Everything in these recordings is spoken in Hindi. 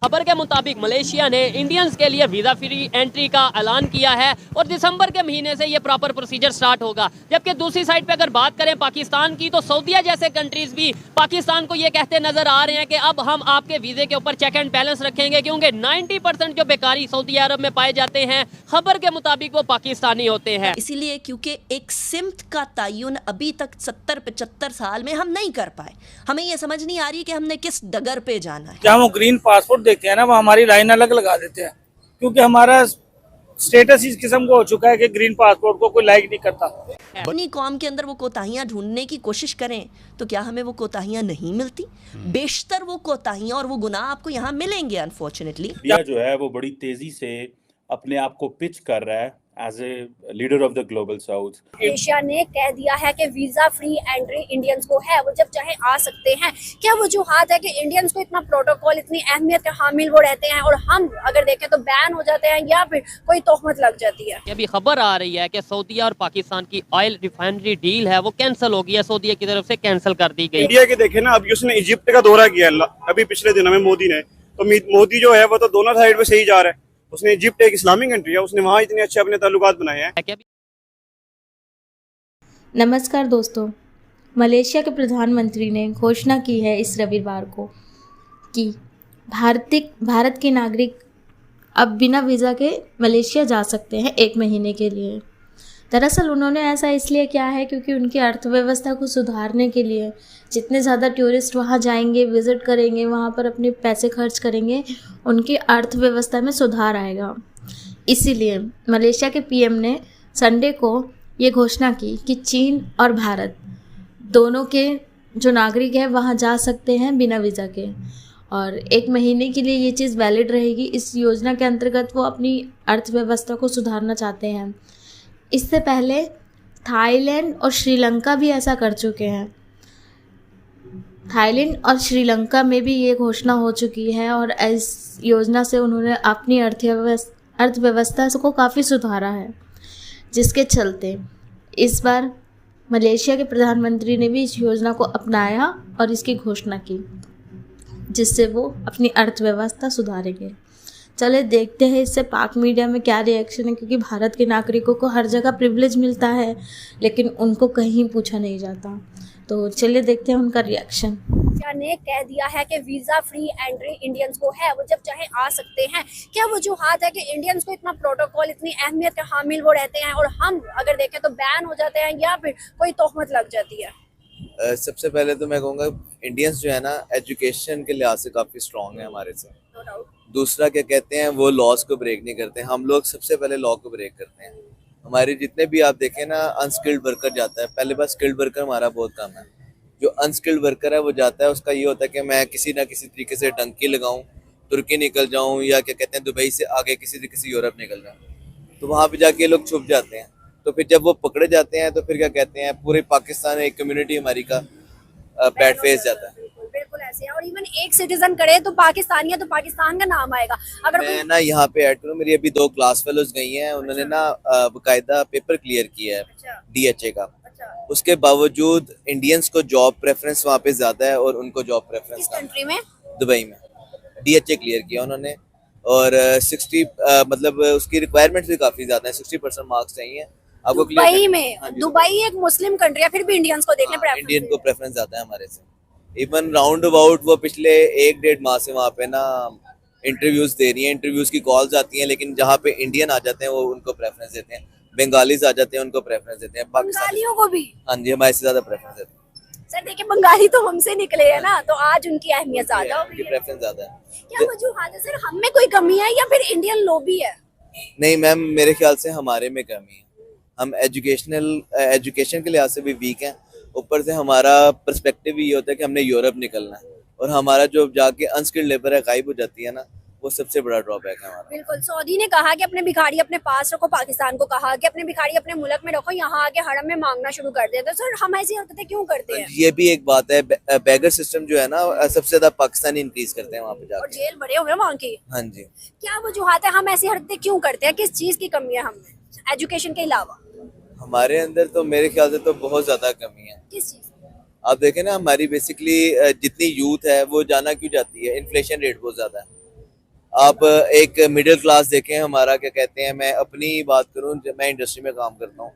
खबर के मुताबिक मलेशिया ने इंडियंस के लिए वीज़ा फ्री एंट्री का ऐलान किया है और दिसंबर के महीने से ये प्रॉपर प्रोसीजर स्टार्ट होगा। जबकि दूसरी साइड पे अगर बात करें पाकिस्तान की, तो सऊदीया जैसे कंट्रीज भी पाकिस्तान को ये कहते नजर आ रहे हैं कि अब हम आपके वीज़े के ऊपर चेक एंड बैलेंस रखेंगे, क्योंकि 90% जो बेकारी सऊदी अरब में पाए जाते हैं खबर के मुताबिक वो पाकिस्तानी होते हैं। इसीलिए क्योंकि एक सिमत का तयन अभी तक 70-75 साल में हम नहीं कर पाए। हमें ये समझ नहीं आ रही कि हमने किस डगर पे जाना है। जहाँ वो ग्रीन पासपोर्ट देखते हैं ना, वो हमारी लाइन अलग लगा देते हैं, क्योंकि हमारा स्टेटस इस किस्म का हो चुका है कि ग्रीन पासपोर्ट को कोई लाइक नहीं करता। अपनी कौम के अंदर वो कोताहियां ढूंढने की कोशिश करें तो क्या हमें वो कोताहियां नहीं मिलती? बेशतर वो कोताहियां और वो गुनाह आपको यहाँ मिलेंगे अनफॉर्चुनेटली। इंडिया जो है वो बड़ी तेजी से अपने आप को पिच कर रहा है as a leader of the global south. Malaysia ने कह दिया है कि वीजा फ्री एंट्री इंडियंस को है, वो जब चाहे आ सकते हैं। क्या वजूहात है कि इंडियंस को इतना प्रोटोकॉल, इतनी अहमियत के हामिल वो रहते हैं और हम अगर देखें तो बैन हो जाते हैं या फिर कोई तोहमत लग जाती है? अभी खबर आ रही है कि सऊदीया और पाकिस्तान की ऑयल रिफाइनरी डील है वो कैंसिल हो गई है, सऊदीया की तरफ से कैंसिल कर दी गई। इंडिया के देखे ना, अभी उसने इजिप्ट का दौरा किया अभी पिछले दिनों में मोदी ने, तो मोदी जो है वो तो दोनों साइड में सही जा रहा है। उसने इजिप्ट एक इस्लामिक कंट्री है, उसने वहाँ इतने अच्छे अपने ताल्लुकात बनाए हैं। नमस्कार दोस्तों, मलेशिया के प्रधानमंत्री ने घोषणा की है इस रविवार को कि भारत के नागरिक अब बिना वीज़ा के मलेशिया जा सकते हैं 1 महीने के लिए। दरअसल उन्होंने ऐसा इसलिए किया है क्योंकि उनकी अर्थव्यवस्था को सुधारने के लिए जितने ज़्यादा टूरिस्ट वहाँ जाएंगे, विज़िट करेंगे, वहाँ पर अपने पैसे खर्च करेंगे, उनकी अर्थव्यवस्था में सुधार आएगा। इसीलिए मलेशिया के पीएम ने संडे को ये घोषणा की कि चीन और भारत दोनों के जो नागरिक हैं वहाँ जा सकते हैं बिना वीज़ा के, और 1 महीने के लिए ये चीज़ वैलिड रहेगी। इस योजना के अंतर्गत वो अपनी अर्थव्यवस्था को सुधारना चाहते हैं। इससे पहले थाईलैंड और श्रीलंका भी ऐसा कर चुके हैं। थाईलैंड और श्रीलंका में भी ये घोषणा हो चुकी है और इस योजना से उन्होंने अपनी अर्थव्यवस्था को काफ़ी सुधारा है, जिसके चलते इस बार मलेशिया के प्रधानमंत्री ने भी इस योजना को अपनाया और इसकी घोषणा की, जिससे वो अपनी अर्थव्यवस्था सुधारेंगे। चले देखते हैं इससे पाक मीडिया में क्या रिएक्शन है, क्योंकि भारत के नागरिकों को हर जगह प्रिविलेज मिलता है लेकिन उनको कहीं पूछा नहीं जाता। तो चलिए देखते हैं उनका रिएक्शन। मलेशिया ने कह दिया है कि वीजा फ्री एंट्री इंडियंस को है, वो जब चाहे आ सकते हैं। क्या वजूहात है कि इंडियंस को इतना प्रोटोकॉल, इतनी अहमियत के हामिल वो रहते हैं और हम अगर देखें तो बैन हो जाते हैं या फिर कोई तोहमत लग जाती है? सबसे पहले तो मैं कहूँगा इंडियंस जो है ना, एजुकेशन के लिहाज से काफ़ी स्ट्रॉन्ग है हमारे से। No doubt. दूसरा क्या कहते हैं, वो लॉज को ब्रेक नहीं करते। हम लोग सबसे पहले लॉ को ब्रेक करते हैं। हमारे जितने भी आप देखें ना, अनस्किल्ड वर्कर जाता है, पहले बार स्किल्ड वर्कर हमारा बहुत कम है। जो अनस्किल्ड वर्कर है वो जाता है, उसका ये होता है कि मैं किसी ना किसी तरीके से डंकी लगाऊं, तुर्की निकल जाऊं, या क्या कहते हैं दुबई से आगे किसी तरीके से यूरोप निकल जाऊं। तो वहाँ पे जाके लोग छुप जाते हैं। तो फिर जब वो पकड़े जाते हैं तो फिर क्या कहते हैं, पूरे पाकिस्तान एक कम्युनिटी हमारी का बैड फेस जाता है। बिल्कुल ऐसे है। और इवन एक सिटीजन करे तो पाकिस्तानी है तो पाकिस्तान का नाम आएगा। अगर मैं ना यहाँ पे ऐड करूँ, मेरी अभी 2 क्लास फेलोज गई हैं, उन्होंने ना बाकायदा पेपर क्लियर किया है DHA का। उसके बावजूद इंडियंस को जॉब प्रेफरेंस वहाँ पे ज्यादा है और उनको जॉब प्रेफरेंस कंट्री में, दुबई में DHA क्लियर किया उन्होंने, और 60 मतलब उसकी रिक्वायरमेंट्स भी काफी ज्यादा है, 60% मार्क्स चाहिए आपको दुबई में। दुबई एक मुस्लिम कंट्री है, फिर भी इंडियंस को देखने प्रेफरेंस, इंडियन को प्रेफरेंस ज्यादा है हमारे से। इवन राउंड अबाउट वो पिछले 1-1.5 माह से वहाँ पे ना इंटरव्यूज दे रही हैं, इंटरव्यूज की कॉल्स आती हैं, लेकिन जहाँ पे इंडियन आ जाते हैं वो उनको प्रेफरेंस देते हैं, बंगालीज आ जाते हैं उनको प्रेफरेंस देते हैं, बंगालियों को भी। हाँ जी, हमारे से ज्यादा प्रेफरेंस देते हैं। सर देखिए, बंगाली तो हमसे निकले है ना, तो आज उनकी अहमियत ज्यादा हो गई है। प्रेफरेंस ज्यादा है। क्या वजूहात है सर? हम में कोई कमी है या फिर इंडियन लॉबी है? नहीं मैम, मेरे ख्याल से हमारे में कमी है। हम एजुकेशन के लिहाज से भी वीक हैं, ऊपर से हमारा पर्सपेक्टिव ये होता है कि हमने यूरोप निकलना है, और हमारा जो जाके अनस्किल्ड लेबर है गायब हो जाती है ना, वो सबसे बड़ा ड्रॉबैक है हमारा। बिल्कुल। सऊदी ने कहा कि अपने भिखारी अपने पास रखो, पाकिस्तान को कहा कि अपने भिखारी अपने मुल्क में रखो, यहाँ आके हड़म में मांगना शुरू कर देते। तो सर हम ऐसी हरकतें क्यों करते हैं? ये भी एक बात है, बैगर सिस्टम जो है ना, सबसे ज्यादा पाकिस्तानी इंक्रीज करते हैं वहाँ पे और जाके। जेल भरे हुए वहाँ की। हाँ जी। क्या वजूहात है, हम ऐसी हरकतें क्यों करते हैं? किस चीज की कमी है हमें एजुकेशन के अलावा? हमारे अंदर तो मेरे ख्याल से तो बहुत ज्यादा कमी है। किस चीज? आप देखें ना, हमारी बेसिकली जितनी यूथ है वो जाना क्यों जाती है, इन्फ्लेशन रेट बहुत ज्यादा है। आप एक मिडिल क्लास देखें हमारा, क्या कहते हैं, मैं अपनी बात करूं, मैं इंडस्ट्री में काम करता हूं,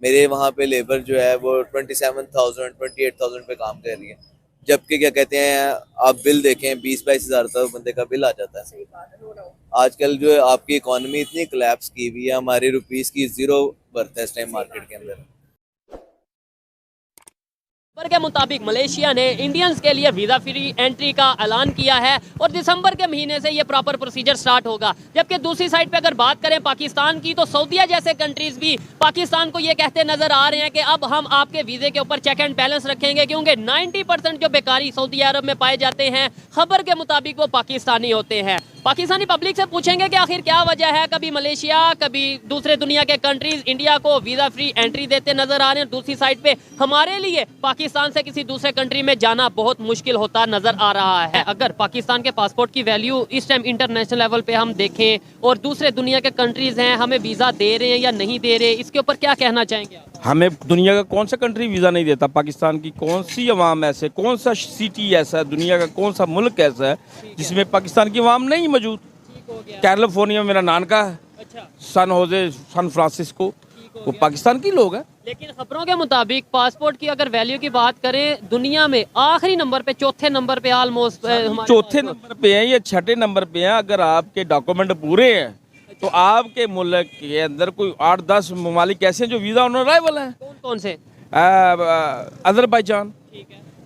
मेरे वहां पे लेबर जो है वो 27,000 28,000 पे काम कर रही है, जबकि क्या कहते हैं आप बिल देखें 20-22 हज़ार तक बंदे का बिल आ जाता है। आजकल जो है आपकी इकोनॉमी इतनी कोलैप्स की हुई है, हमारी रुपीस की जीरो वर्थ है इस टाइम मार्केट के अंदर। दिसंबर के मुताबिक मलेशिया ने इंडियंस के लिए वीज़ा फ्री एंट्री का ऐलान किया है और दिसंबर के महीने से ये प्रॉपर प्रोसीजर स्टार्ट होगा। जबकि दूसरी साइड पे अगर बात करें पाकिस्तान की, तो सऊदीया जैसे कंट्रीज भी पाकिस्तान को ये कहते नजर आ रहे हैं कि अब हम आपके वीज़े के ऊपर चेक एंड बैलेंस रखेंगे, क्योंकि 90% जो बेकारी सऊदी अरब में पाए जाते हैं खबर के मुताबिक वो पाकिस्तानी होते हैं। पाकिस्तानी पब्लिक से पूछेंगे कि आखिर क्या वजह है, कभी मलेशिया कभी दूसरे दुनिया के कंट्रीज इंडिया को वीज़ा फ्री एंट्री देते नजर आ रहे हैं। दूसरी साइड पे हमारे लिए पाकिस्तान से किसी दूसरे कंट्री में जाना बहुत मुश्किल होता नजर आ रहा है। अगर पाकिस्तान के पासपोर्ट की वैल्यू इस टाइम इंटरनेशनल लेवल पे हम देखें और दूसरे दुनिया के कंट्रीज हैं हमें वीज़ा दे रहे हैं या नहीं दे रहे, इसके ऊपर क्या कहना चाहेंगे आप? हमें दुनिया का कौन सा कंट्री वीज़ा नहीं देता? पाकिस्तान की कौन सी अवाम ऐसे, कौन सा सिटी ऐसा है, दुनिया का कौन सा मुल्क ऐसा है जिसमें पाकिस्तान की अवाम नहीं मौजूद? कैलिफोर्निया में मेरा नानका है, सन होजे, सन फ्रांसिस्को, वो पाकिस्तान की लोग हैं। लेकिन खबरों के मुताबिक पासपोर्ट की अगर वैल्यू की बात करें दुनिया में आखिरी नंबर पे, चौथे नंबर पे ऑलमोस्ट, चौथे नंबर पे हैं या छठे नंबर पे हैं। अगर आपके डॉक्यूमेंट पूरे हैं तो आपके मुल्क के अंदर कोई 8-10 ममालिक ऐसे हैं जो वीज़ा ऑन अराइवल हैं। कौन कौन से? अजरबैजान,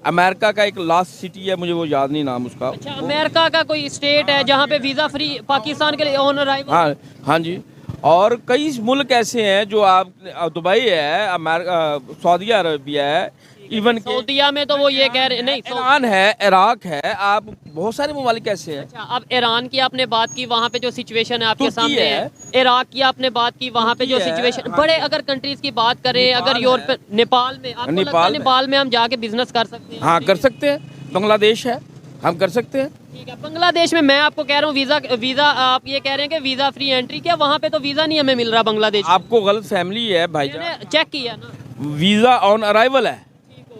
अमेरिका का एक लास्ट सिटी है, मुझे वो याद नहीं नाम उसका। अच्छा, अमेरिका का कोई स्टेट है जहाँ पे वीज़ा फ्री पाकिस्तान के लिए ऑन अराइवल? हाँ हाँ जी। और कई मुल्क ऐसे हैं जो आप, दुबई है, अमेरिका, सऊदी अरबिया है, इवन सऊदीया में तो वो ये कह रहे नहीं, ईरान है, इराक है, आप बहुत सारे ममालिक ऐसे हैं। अच्छा, अब ईरान की आपने बात की, वहाँ पे जो सिचुएशन है आपके तुर्की सामने है। इराक की आपने बात की, वहाँ पे जो तुर्की है। सिचुएशन, बड़े अगर कंट्रीज की बात करें, अगर यूरोप, नेपाल में, आपको लगता है नेपाल में हम जाके बिजनेस कर सकते हैं? हाँ कर सकते हैं। बांग्लादेश है, हम कर सकते हैं। ठीक है, बांग्लादेश में मैं आपको कह रहा हूँ वीज़ा आप ये कह रहे हैं कि वीज़ा फ्री एंट्री, क्या वहाँ पे तो वीज़ा नहीं हमें मिल रहा बांग्लादेश में? आपको गलत फैमिली है भाईजान, मैंने चेक किया ना, वीज़ा ऑन अराइवल है।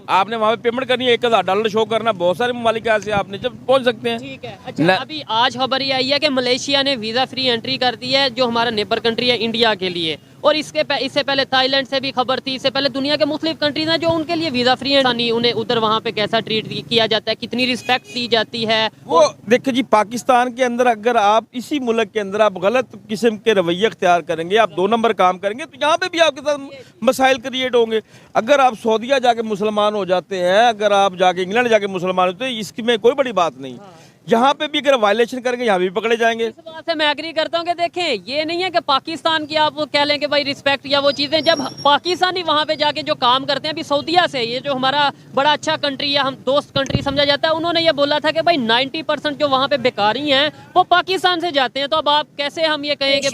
आपने वहाँ पे पेमेंट करनी है, $1,000 शो करना, बहुत सारे ममालिक ऐसे आपने जब पहुँच सकते हैं। ठीक है। अच्छा, अभी आज खबर ये आई है कि मलेशिया ने वीज़ा फ्री एंट्री कर दी है, जो हमारा नेबर कंट्री है इंडिया के लिए, और इससे पहले थाईलैंड से भी खबर थी, इससे पहले दुनिया के मुख्तलिफ कंट्रीज हैं जो उनके लिए वीज़ा फ्री एंट्री, उन्हें उधर वहाँ पे कैसा ट्रीट किया जाता है, कितनी रिस्पेक्ट दी जाती है। वो देखिए जी, पाकिस्तान के अंदर अगर आप इसी मुल्क के अंदर आप गलत किस्म के रवैये अख्तियार करेंगे, आप 2 नंबर काम करेंगे, तो यहाँ पे भी आपके साथ मसाइल क्रिएट होंगे। अगर आप सऊदीया जाके मुसलमान हो जाते हैं, अगर आप जाके इंग्लैंड जाके मुसलमान होते हैं, इसमें कोई बड़ी बात नहीं। यहाँ पे भी अगर वायलेशन करेंगे यहाँ भी पकड़े जाएंगे। इस बात से मैं एग्री करता हूँ कि देखें, ये नहीं है कि पाकिस्तान की आप कह लें कि भाई रिस्पेक्ट या वो चीज़ें, जब पाकिस्तानी वहाँ पे जाके जो काम करते हैं, अभी सऊदीया से, ये जो हमारा बड़ा अच्छा कंट्री या हम दोस्त कंट्री समझा जाता है, उन्होंने ये बोला था कि भाई 90% जो वहाँ पे बेकारी हैं वो पाकिस्तान से जाते हैं। तो अब आप कैसे हम ये कहें कि